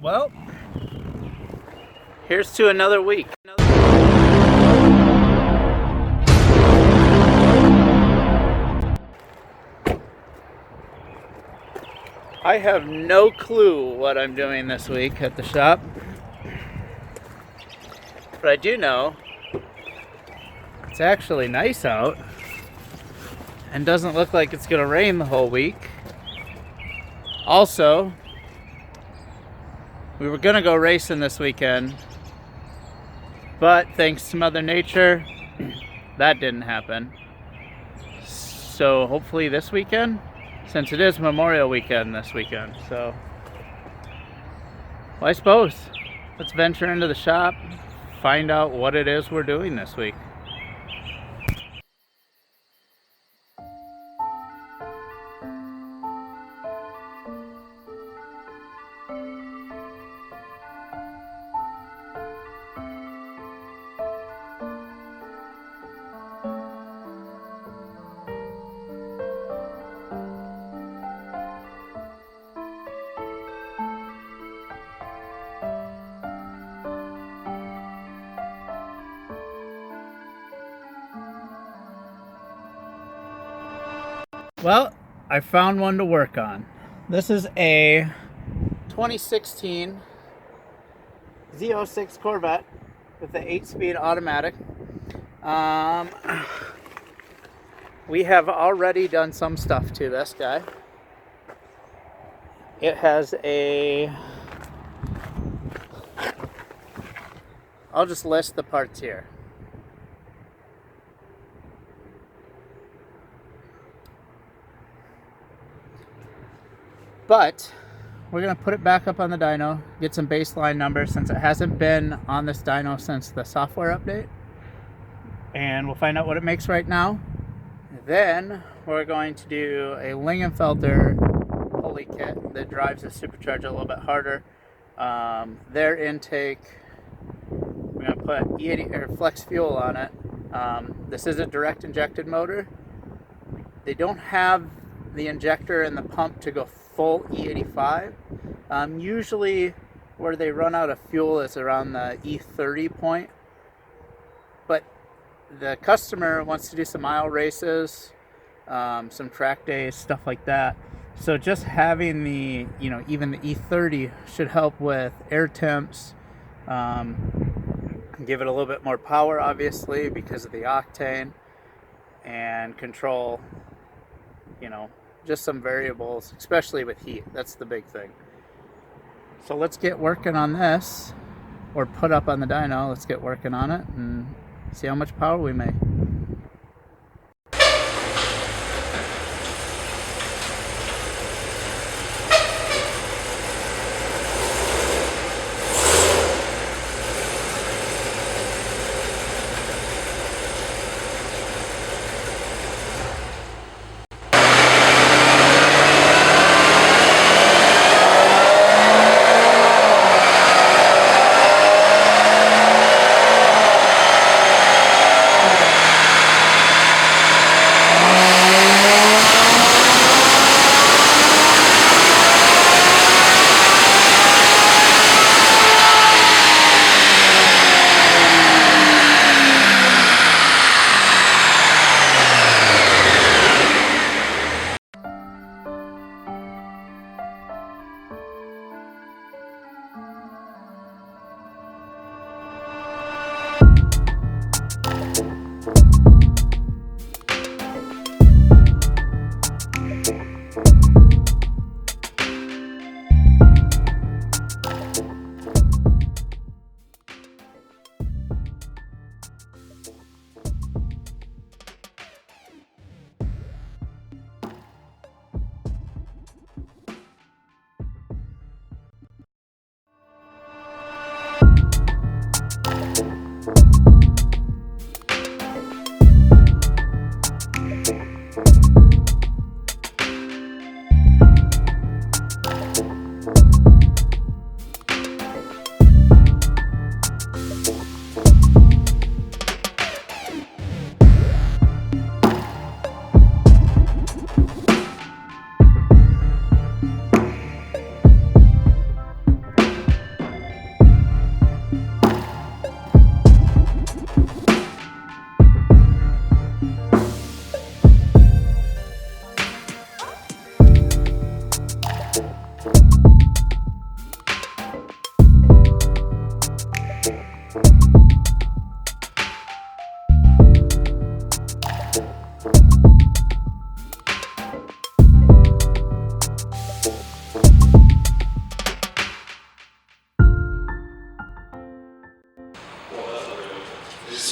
Well, here's to another week. I have no clue what I'm doing this week at the shop, but I do know it's actually nice out and doesn't look like it's gonna rain the whole week. Also, we were gonna go racing this weekend, but thanks to Mother Nature, that didn't happen. So hopefully this weekend, since it is Memorial Weekend this weekend, so well, I suppose let's venture into the shop, find out what it is we're doing this week. Well, I found one to work on. This is a 2016 ZO6 Corvette with the 8-speed automatic. We have already done some stuff to this guy. It has I'll just list the parts here. But we're going to put it back up on the dyno, get some baseline numbers since it hasn't been on this dyno since the software update. And we'll find out what it makes right now. Then we're going to do a Lingenfelter pulley kit that drives the supercharger a little bit harder. Their intake, we're going to put E80 or flex fuel on it. This is a direct injected motor. They don't have the injector and the pump to go full E85. Usually where they run out of fuel is around the E30 point, but the customer wants to do some mile races, some track days, stuff like that. So just having the, even the E30 should help with air temps, give it a little bit more power, obviously, because of the octane, and control, just some variables, especially with heat. That's the big thing. So let's get working on this, or put up on the dyno. Let's get working on it and see how much power we make.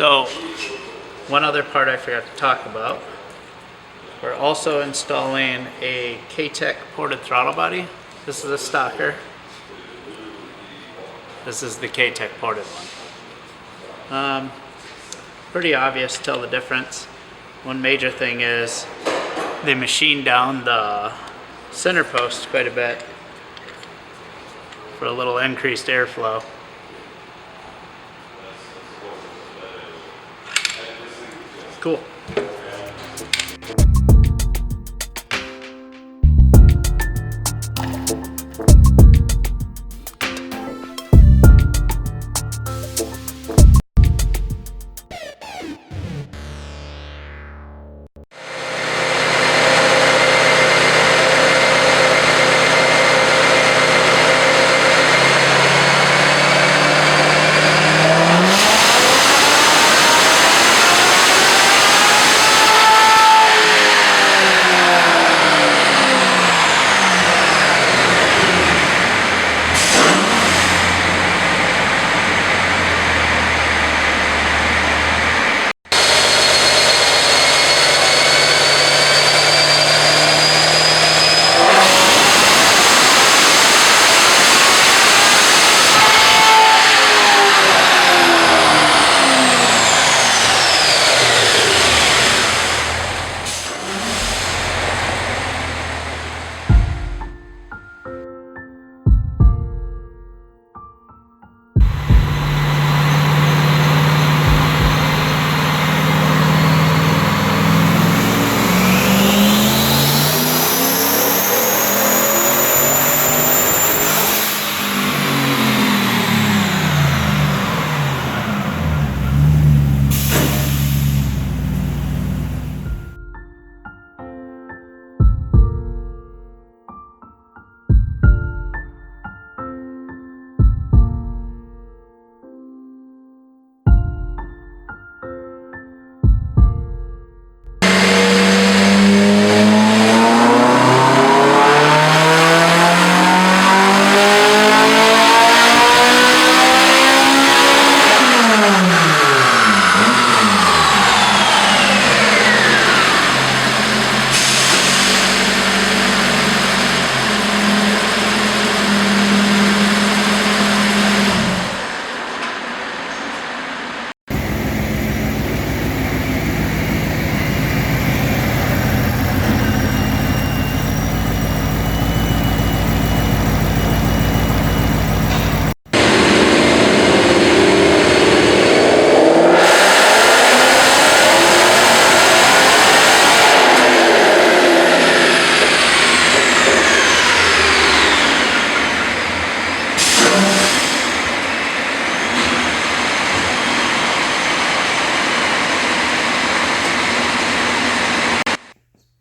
So, one other part I forgot to talk about. We're also installing a K-Tech ported throttle body. This is a stocker. This is the K-Tech ported one. Pretty obvious to tell the difference. One major thing is they machined down the center post quite a bit for a little increased airflow. Cool.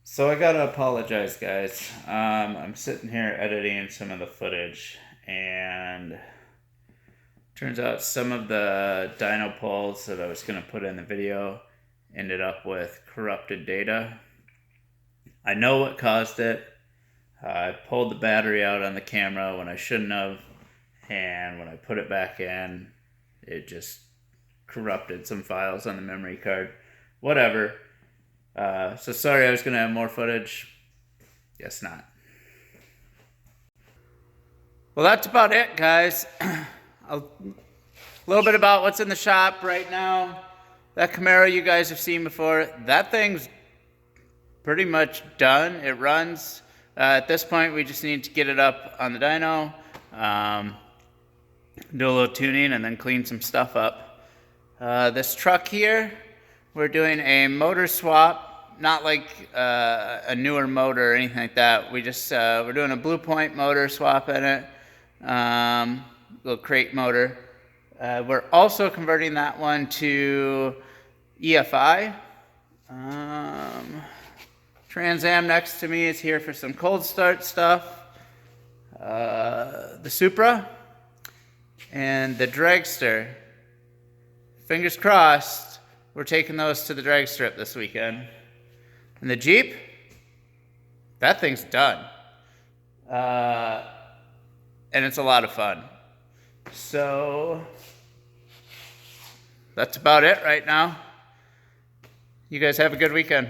So I gotta apologize, guys. I'm sitting here editing some of the footage, and turns out some of the dyno pulls that I was gonna put in the video ended up with corrupted data. I know what caused it. I pulled the battery out on the camera when I shouldn't have, and when I put it back in, it just corrupted some files on the memory card. Whatever. So sorry, I was going to have more footage. Guess not. Well, that's about it, guys. A little bit about what's in the shop right now. That Camaro you guys have seen before, that thing's pretty much done. It runs. At this point, we just need to get it up on the dyno, do a little tuning, and then clean some stuff up. This truck here, we're doing a motor swap. Not like a newer motor or anything like that. We just we're doing a Blue Point motor swap in it, little crate motor. We're also converting that one to EFI. Trans Am next to me is here for some cold start stuff. The Supra and the Dragster. Fingers crossed, we're taking those to the drag strip this weekend. And the Jeep, that thing's done. And it's a lot of fun. So that's about it right now. You guys have a good weekend.